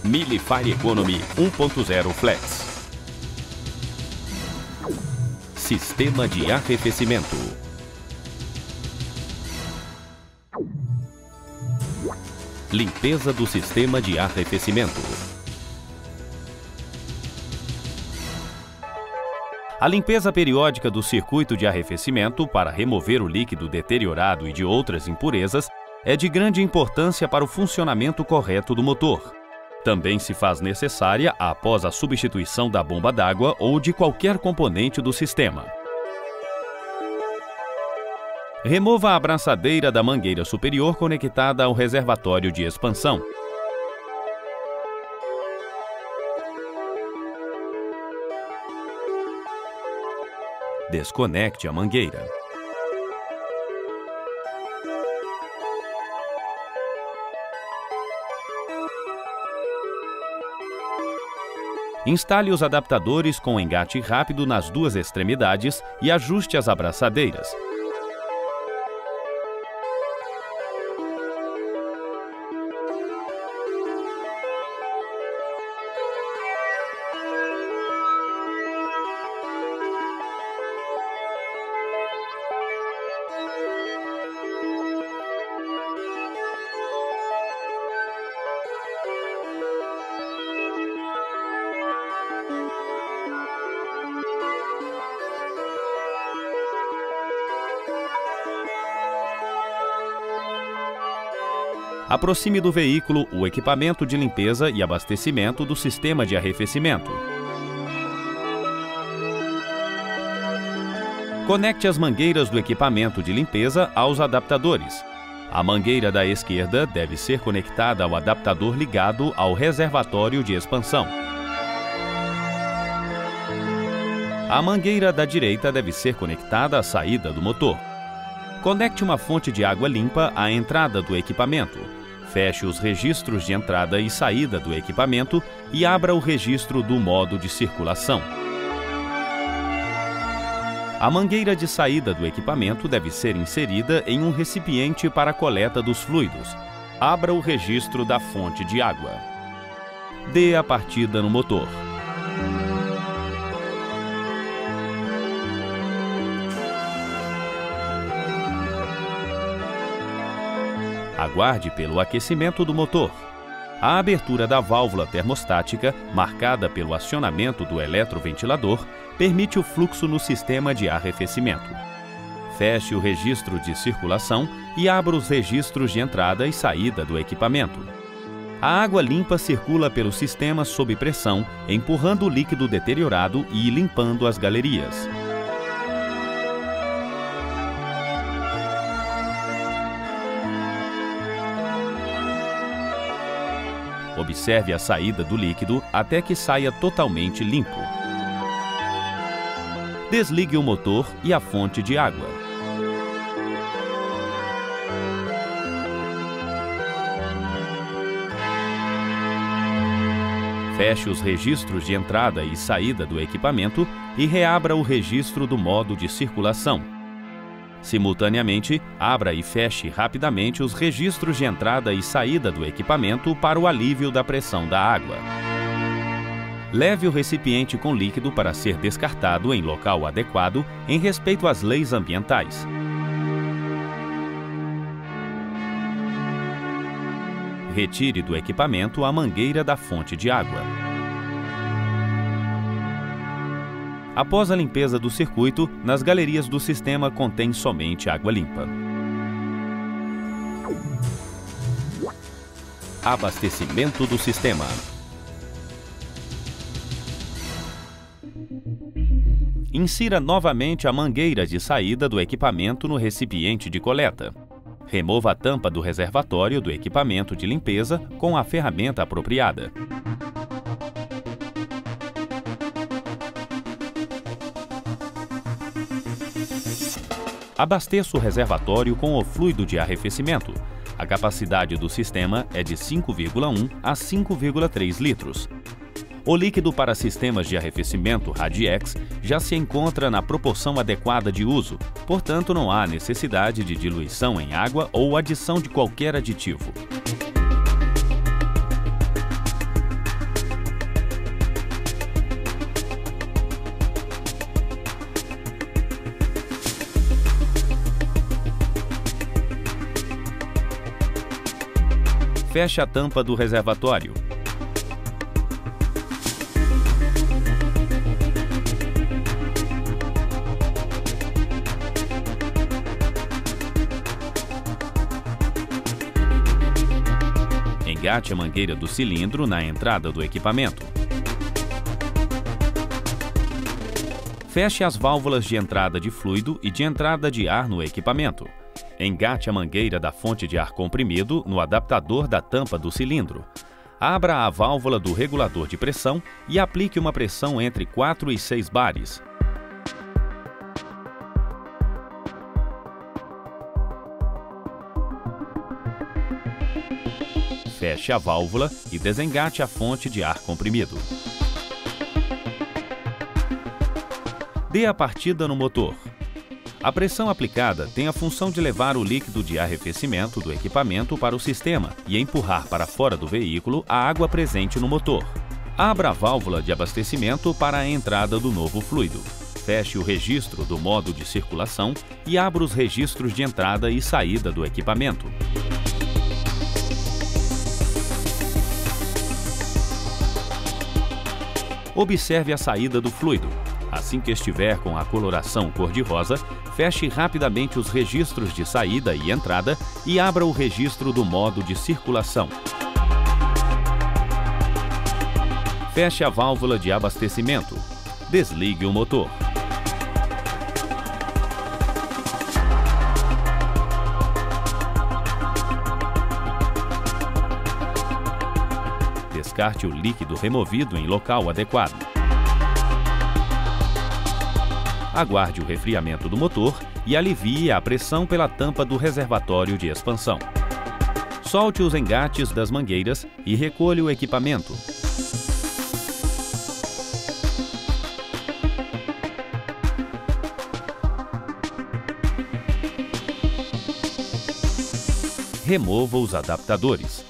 Mille Fire Economy 1.0 Flex. Sistema de arrefecimento. Limpeza do sistema de arrefecimento. A limpeza periódica do circuito de arrefecimento para remover o líquido deteriorado e de outras impurezas é de grande importância para o funcionamento correto do motor. Também se faz necessária após a substituição da bomba d'água ou de qualquer componente do sistema. Remova a abraçadeira da mangueira superior conectada ao reservatório de expansão. Desconecte a mangueira. Instale os adaptadores com engate rápido nas duas extremidades e ajuste as abraçadeiras. Aproxime do veículo o equipamento de limpeza e abastecimento do sistema de arrefecimento. Conecte as mangueiras do equipamento de limpeza aos adaptadores. A mangueira da esquerda deve ser conectada ao adaptador ligado ao reservatório de expansão. A mangueira da direita deve ser conectada à saída do motor. Conecte uma fonte de água limpa à entrada do equipamento. Feche os registros de entrada e saída do equipamento e abra o registro do modo de circulação. A mangueira de saída do equipamento deve ser inserida em um recipiente para a coleta dos fluidos. Abra o registro da fonte de água. Dê a partida no motor. Aguarde pelo aquecimento do motor. A abertura da válvula termostática, marcada pelo acionamento do eletroventilador, permite o fluxo no sistema de arrefecimento. Feche o registro de circulação e abra os registros de entrada e saída do equipamento. A água limpa circula pelo sistema sob pressão, empurrando o líquido deteriorado e limpando as galerias. Observe a saída do líquido até que saia totalmente limpo. Desligue o motor e a fonte de água. Feche os registros de entrada e saída do equipamento e reabra o registro do modo de circulação. Simultaneamente, abra e feche rapidamente os registros de entrada e saída do equipamento para o alívio da pressão da água. Leve o recipiente com líquido para ser descartado em local adequado em respeito às leis ambientais. Retire do equipamento a mangueira da fonte de água. Após a limpeza do circuito, nas galerias do sistema contém somente água limpa. Abastecimento do sistema. Insira novamente a mangueira de saída do equipamento no recipiente de coleta. Remova a tampa do reservatório do equipamento de limpeza com a ferramenta apropriada. Abasteça o reservatório com o fluido de arrefecimento. A capacidade do sistema é de 5,1 a 5,3 litros. O líquido para sistemas de arrefecimento Radiex já se encontra na proporção adequada de uso, portanto não há necessidade de diluição em água ou adição de qualquer aditivo. Feche a tampa do reservatório. Engate a mangueira do cilindro na entrada do equipamento. Feche as válvulas de entrada de fluido e de entrada de ar no equipamento. Engate a mangueira da fonte de ar comprimido no adaptador da tampa do cilindro. Abra a válvula do regulador de pressão e aplique uma pressão entre 4 e 6 bares. Feche a válvula e desengate a fonte de ar comprimido. Dê a partida no motor. A pressão aplicada tem a função de levar o líquido de arrefecimento do equipamento para o sistema e empurrar para fora do veículo a água presente no motor. Abra a válvula de abastecimento para a entrada do novo fluido. Feche o registro do modo de circulação e abra os registros de entrada e saída do equipamento. Observe a saída do fluido. Assim que estiver com a coloração cor-de-rosa, feche rapidamente os registros de saída e entrada e abra o registro do modo de circulação. Feche a válvula de abastecimento. Desligue o motor. Descarte o líquido removido em local adequado. Aguarde o resfriamento do motor e alivie a pressão pela tampa do reservatório de expansão. Solte os engates das mangueiras e recolha o equipamento. Remova os adaptadores.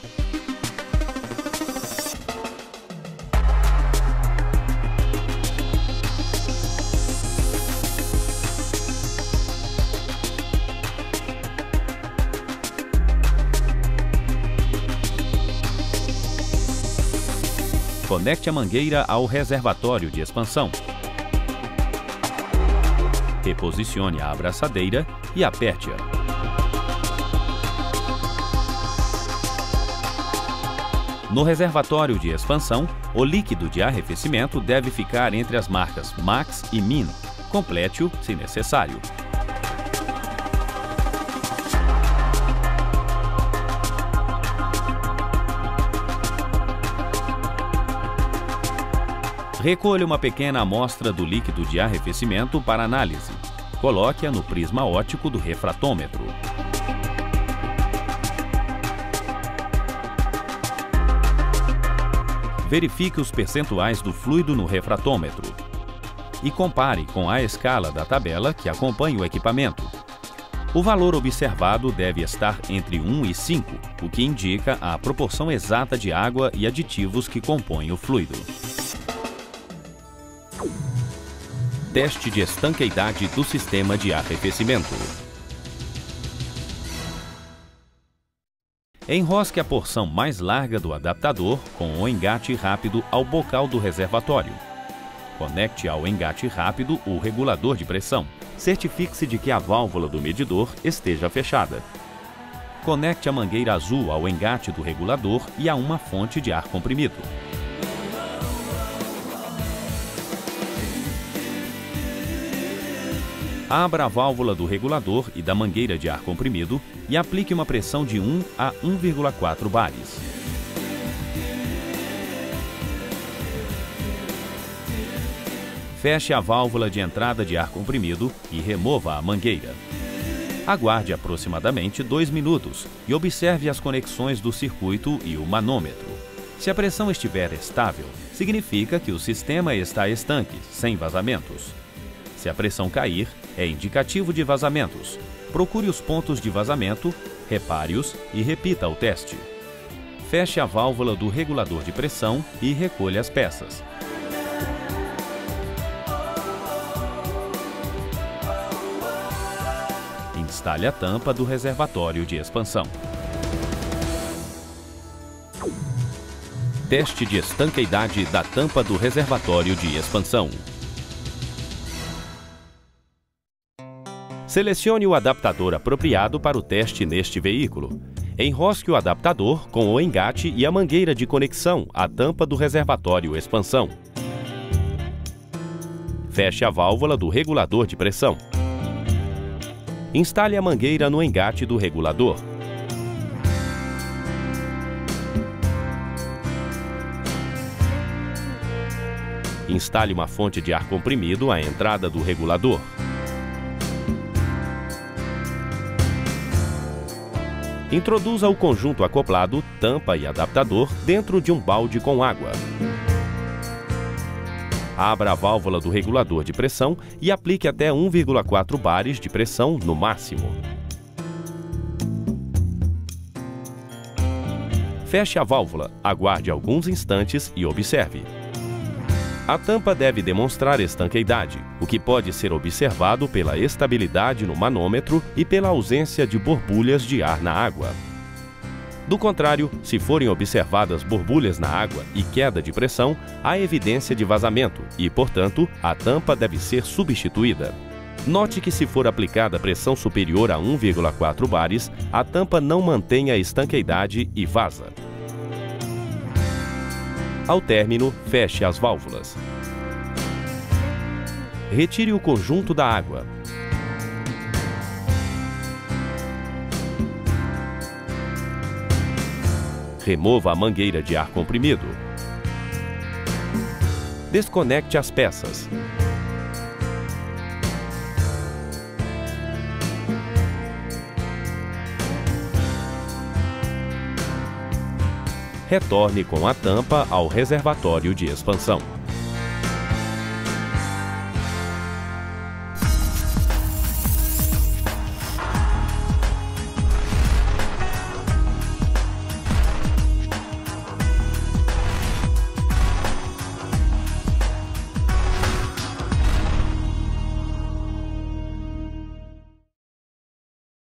Conecte a mangueira ao reservatório de expansão. Reposicione a abraçadeira e aperte-a. No reservatório de expansão, o líquido de arrefecimento deve ficar entre as marcas Max e Min. Complete-o se necessário. Recolha uma pequena amostra do líquido de arrefecimento para análise. Coloque-a no prisma óptico do refratômetro. Verifique os percentuais do fluido no refratômetro e compare com a escala da tabela que acompanha o equipamento. O valor observado deve estar entre 1 e 5, o que indica a proporção exata de água e aditivos que compõem o fluido. Teste de estanqueidade do sistema de arrefecimento. Enrosque a porção mais larga do adaptador com o engate rápido ao bocal do reservatório. Conecte ao engate rápido o regulador de pressão. Certifique-se de que a válvula do medidor esteja fechada. Conecte a mangueira azul ao engate do regulador e a uma fonte de ar comprimido. Abra a válvula do regulador e da mangueira de ar comprimido e aplique uma pressão de 1 a 1,4 bares. Feche a válvula de entrada de ar comprimido e remova a mangueira. Aguarde aproximadamente 2 minutos e observe as conexões do circuito e o manômetro. Se a pressão estiver estável, significa que o sistema está estanque, sem vazamentos. Se a pressão cair, é indicativo de vazamentos. Procure os pontos de vazamento, repare-os e repita o teste. Feche a válvula do regulador de pressão e recolha as peças. Instale a tampa do reservatório de expansão. Teste de estanqueidade da tampa do reservatório de expansão. Selecione o adaptador apropriado para o teste neste veículo. Enrosque o adaptador com o engate e a mangueira de conexão à tampa do reservatório expansão. Feche a válvula do regulador de pressão. Instale a mangueira no engate do regulador. Instale uma fonte de ar comprimido à entrada do regulador. Introduza o conjunto acoplado, tampa e adaptador dentro de um balde com água. Abra a válvula do regulador de pressão e aplique até 1,4 bares de pressão no máximo. Feche a válvula, aguarde alguns instantes e observe. A tampa deve demonstrar estanqueidade, o que pode ser observado pela estabilidade no manômetro e pela ausência de borbulhas de ar na água. Do contrário, se forem observadas borbulhas na água e queda de pressão, há evidência de vazamento e, portanto, a tampa deve ser substituída. Note que se for aplicada pressão superior a 1,4 bares, a tampa não mantém a estanqueidade e vaza. Ao término, feche as válvulas. Retire o conjunto da água. Remova a mangueira de ar comprimido. Desconecte as peças. Retorne com a tampa ao reservatório de expansão.